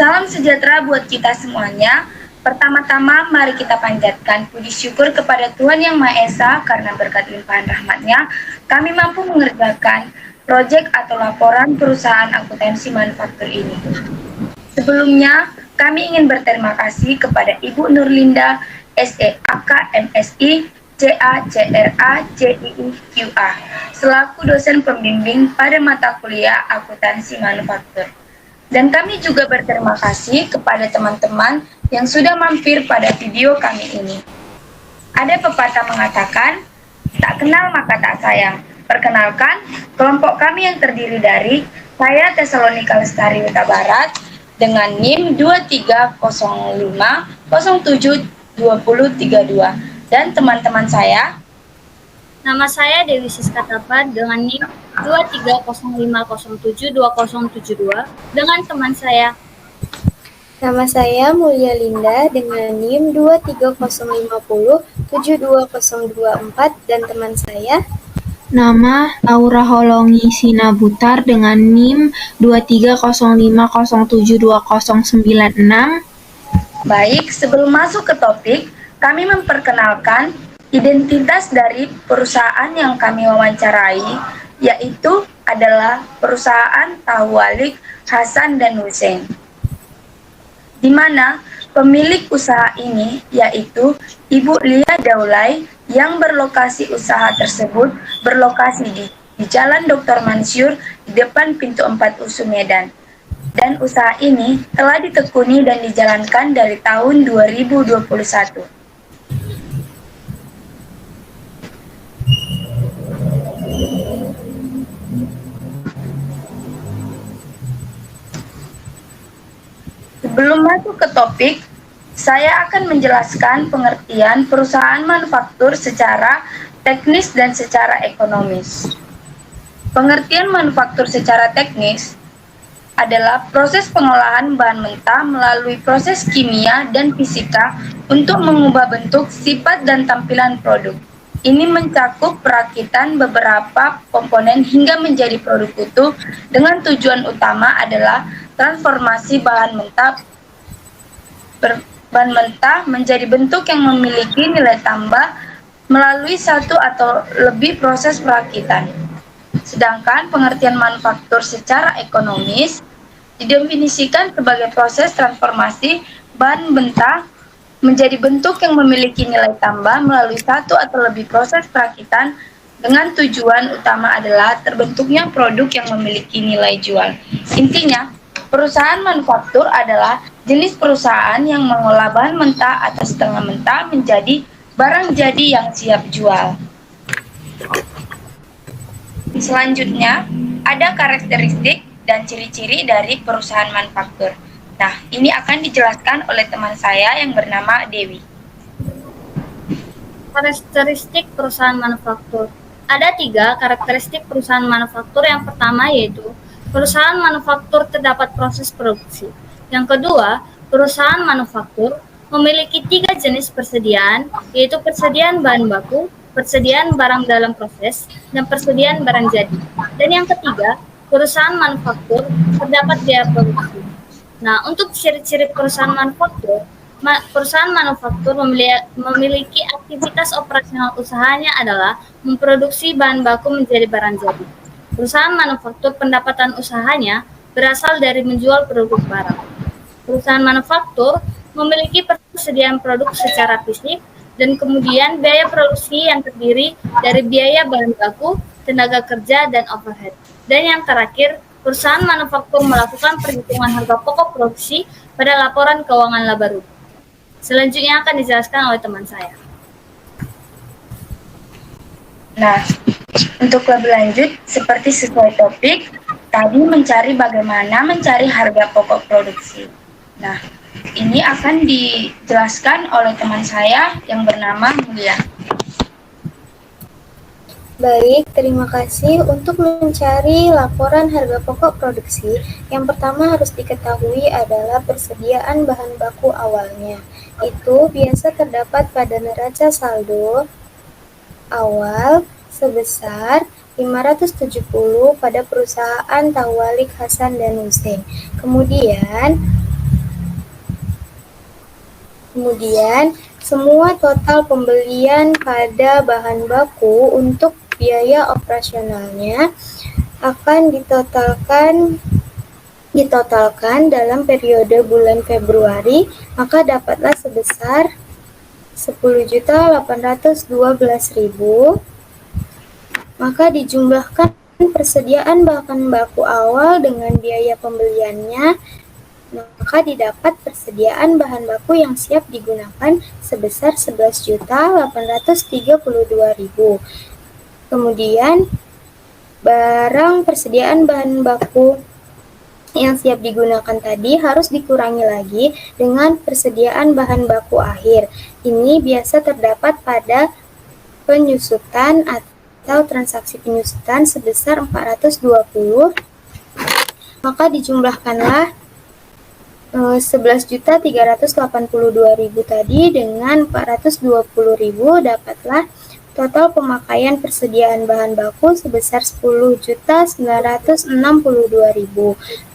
Salam sejahtera buat kita semuanya. Pertama-tama, mari kita panjatkan puji syukur kepada Tuhan Yang Maha Esa karena berkat limpahan rahmat-Nya, kami mampu mengerjakan proyek atau laporan perusahaan akuntansi manufaktur ini. Sebelumnya, kami ingin berterima kasih kepada Ibu Nurlinda, SEAK, MSI, CA, CRA, CII, QA, selaku dosen pembimbing pada mata kuliah akuntansi manufaktur. Dan kami juga berterima kasih kepada teman-teman yang sudah mampir pada video kami ini. Ada pepatah mengatakan, tak kenal maka tak sayang. Perkenalkan, kelompok kami yang terdiri dari saya Tesalonika Lestari Huta Barat dengan NIM 2305072032 dan teman-teman saya. Nama saya Dewi Siska Tapa dengan NIM 2305072072 dengan teman saya. Nama saya Mulia Linda dengan NIM 2305072024 dan teman saya. Nama Laura Holongi Sinabutar dengan NIM 2305072096. Baik, sebelum masuk ke topik, kami memperkenalkan identitas dari perusahaan yang kami wawancarai, yaitu adalah perusahaan Tahu Walik Hasan dan Hussein, di mana pemilik usaha ini yaitu Ibu Lia Daulay yang berlokasi usaha tersebut berlokasi di Jalan Dr. Mansur di depan pintu 4 USU Medan. Dan usaha ini telah ditekuni dan dijalankan dari tahun 2021. Sebelum masuk ke topik, saya akan menjelaskan pengertian perusahaan manufaktur secara teknis dan secara ekonomis. Pengertian manufaktur secara teknis adalah proses pengolahan bahan mentah melalui proses kimia dan fisika untuk mengubah bentuk, sifat, dan tampilan produk. Ini mencakup perakitan beberapa komponen hingga menjadi produk utuh dengan tujuan utama adalah transformasi bahan mentah menjadi bentuk yang memiliki nilai tambah melalui satu atau lebih proses perakitan. Sedangkan pengertian manufaktur secara ekonomis didefinisikan sebagai proses transformasi bahan mentah menjadi bentuk yang memiliki nilai tambah melalui satu atau lebih proses perakitan dengan tujuan utama adalah terbentuknya produk yang memiliki nilai jual. Intinya, perusahaan manufaktur adalah jenis perusahaan yang mengolah bahan mentah atau setengah mentah menjadi barang jadi yang siap jual. Selanjutnya, ada karakteristik dan ciri-ciri dari perusahaan manufaktur. Nah, ini akan dijelaskan oleh teman saya yang bernama Dewi. Karakteristik perusahaan manufaktur. Ada 3 karakteristik perusahaan manufaktur. Yang pertama yaitu perusahaan manufaktur terdapat proses produksi. Yang kedua, perusahaan manufaktur memiliki 3 jenis persediaan, yaitu persediaan bahan baku, persediaan barang dalam proses, dan persediaan barang jadi. Dan yang ketiga, perusahaan manufaktur terdapat biaya produksi. Nah, untuk ciri-ciri perusahaan manufaktur memiliki aktivitas operasional usahanya adalah memproduksi bahan baku menjadi barang jadi. Perusahaan manufaktur pendapatan usahanya berasal dari menjual produk barang. Perusahaan manufaktur memiliki persediaan produk secara fisik dan kemudian biaya produksi yang terdiri dari biaya bahan baku, tenaga kerja, dan overhead. Dan yang terakhir, perusahaan manufaktur melakukan perhitungan harga pokok produksi pada laporan keuangan laba rugi. Selanjutnya akan dijelaskan oleh teman saya. Nah, untuk lebih lanjut, seperti sesuai topik, tadi mencari bagaimana mencari harga pokok produksi. Nah, ini akan dijelaskan oleh teman saya yang bernama Mulia. Baik, terima kasih. Untuk mencari laporan harga pokok produksi, yang pertama harus diketahui adalah persediaan bahan baku awalnya. Itu biasa terdapat pada neraca saldo awal sebesar 570 pada perusahaan Tahu Walik Hasan dan Hussein. Kemudian Kemudian, semua total pembelian pada bahan baku untuk biaya operasionalnya akan ditotalkan dalam periode bulan Februari, maka dapatlah sebesar 10.812.000. Maka dijumlahkan persediaan bahan baku awal dengan biaya pembeliannya, maka didapat persediaan bahan baku yang siap digunakan sebesar 11.832.000. Kemudian barang persediaan bahan baku yang siap digunakan tadi harus dikurangi lagi dengan persediaan bahan baku akhir. Ini biasa terdapat pada penyusutan atau transaksi penyusutan sebesar 420, maka dijumlahkanlah 11.382.000 tadi dengan 420.000, dapatlah total pemakaian persediaan bahan baku sebesar 10.962.000.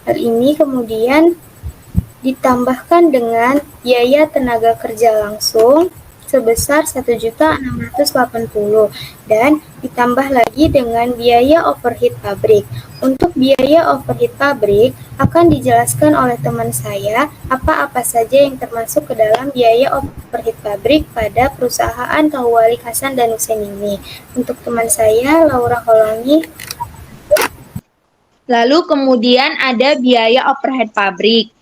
Hal ini kemudian ditambahkan dengan biaya tenaga kerja langsung sebesar 1.680 dan ditambah lagi dengan biaya overhead pabrik. Untuk biaya overhead pabrik akan dijelaskan oleh teman saya apa-apa saja yang termasuk ke dalam biaya overhead pabrik pada perusahaan Tahu Walik Hasan dan Husein ini. Untuk teman saya, Laura Holongi. Lalu kemudian ada biaya overhead pabrik,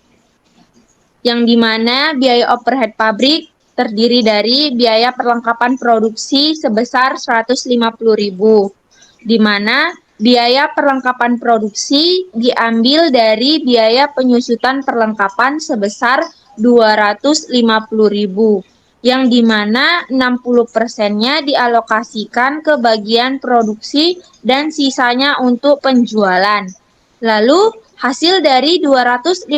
yang dimana biaya overhead pabrik terdiri dari biaya perlengkapan produksi sebesar 150.000, di mana biaya perlengkapan produksi diambil dari biaya penyusutan perlengkapan sebesar 250.000, yang dimana 60%-nya dialokasikan ke bagian produksi dan sisanya untuk penjualan. Lalu hasil dari 250.000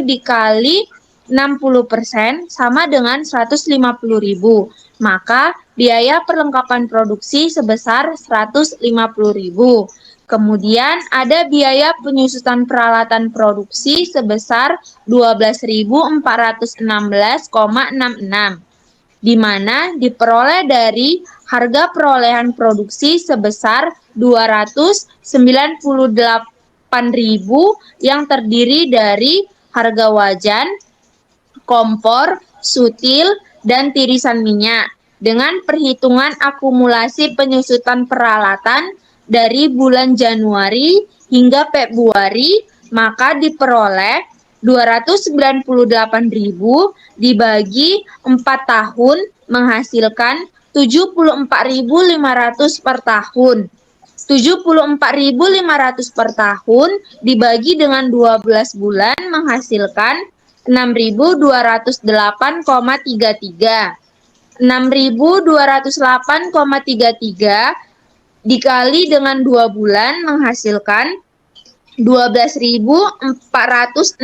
dikali 60% sama dengan 150.000. Maka biaya perlengkapan produksi sebesar 150.000. Kemudian ada biaya penyusutan peralatan produksi sebesar 12.416,66, di mana diperoleh dari harga perolehan produksi sebesar 298.000 yang terdiri dari harga wajan, kompor, sutil, dan tirisan minyak. Dengan perhitungan akumulasi penyusutan peralatan dari bulan Januari hingga Februari, maka diperoleh 298.000 dibagi 4 tahun menghasilkan 74.500 per tahun. 74.500 per tahun dibagi dengan 12 bulan menghasilkan 6.208,33. 6.208,33 dikali dengan 2 bulan menghasilkan 12.416,66.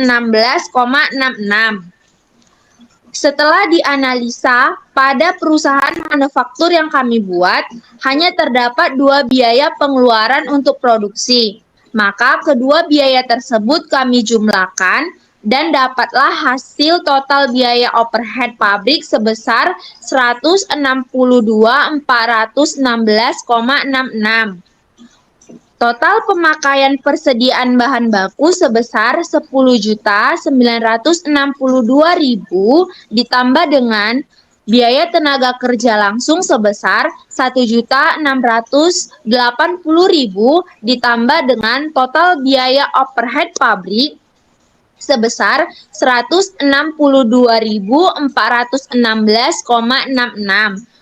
Setelah dianalisa, pada perusahaan manufaktur yang kami buat, hanya terdapat 2 biaya pengeluaran untuk produksi. Maka kedua biaya tersebut kami jumlahkan dan dapatlah hasil total biaya overhead pabrik sebesar 162.416,66. Total pemakaian persediaan bahan baku sebesar 10.962.000 ditambah dengan biaya tenaga kerja langsung sebesar 1.680.000 ditambah dengan total biaya overhead pabrik sebesar 162.416,66.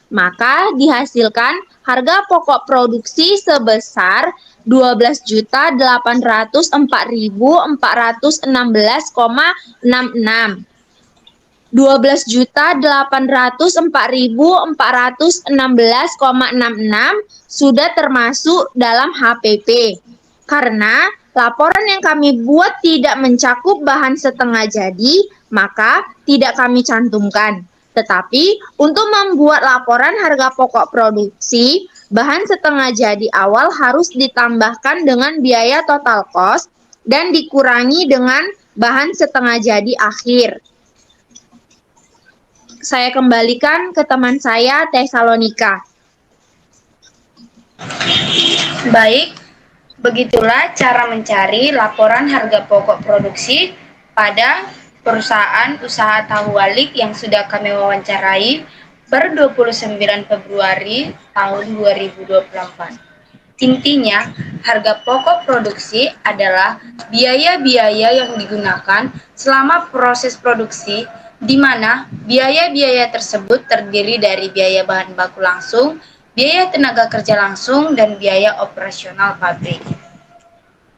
Maka dihasilkan harga pokok produksi sebesar 12.804.416,66. 12.804.416,66 sudah termasuk dalam HPP. Karena laporan yang kami buat tidak mencakup bahan setengah jadi, maka tidak kami cantumkan. Tetapi untuk membuat laporan harga pokok produksi, bahan setengah jadi awal harus ditambahkan dengan biaya total cost dan dikurangi dengan bahan setengah jadi akhir. saya kembalikan ke teman saya, Teh Salonika. Baik, begitulah cara mencari laporan harga pokok produksi pada perusahaan usaha tahu walik yang sudah kami wawancarai per 29 Februari tahun 2024. Intinya, harga pokok produksi adalah biaya-biaya yang digunakan selama proses produksi, di mana biaya-biaya tersebut terdiri dari biaya bahan baku langsung, biaya tenaga kerja langsung, dan biaya operasional pabrik.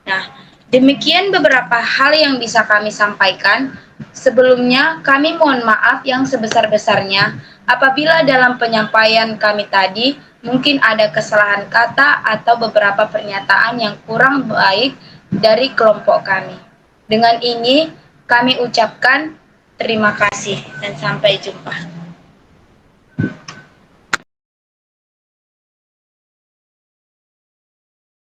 Nah, demikian beberapa hal yang bisa kami sampaikan. Sebelumnya, kami mohon maaf yang sebesar-besarnya apabila dalam penyampaian kami tadi mungkin ada kesalahan kata atau beberapa pernyataan yang kurang baik dari kelompok kami. Dengan ini, kami ucapkan terima kasih dan sampai jumpa.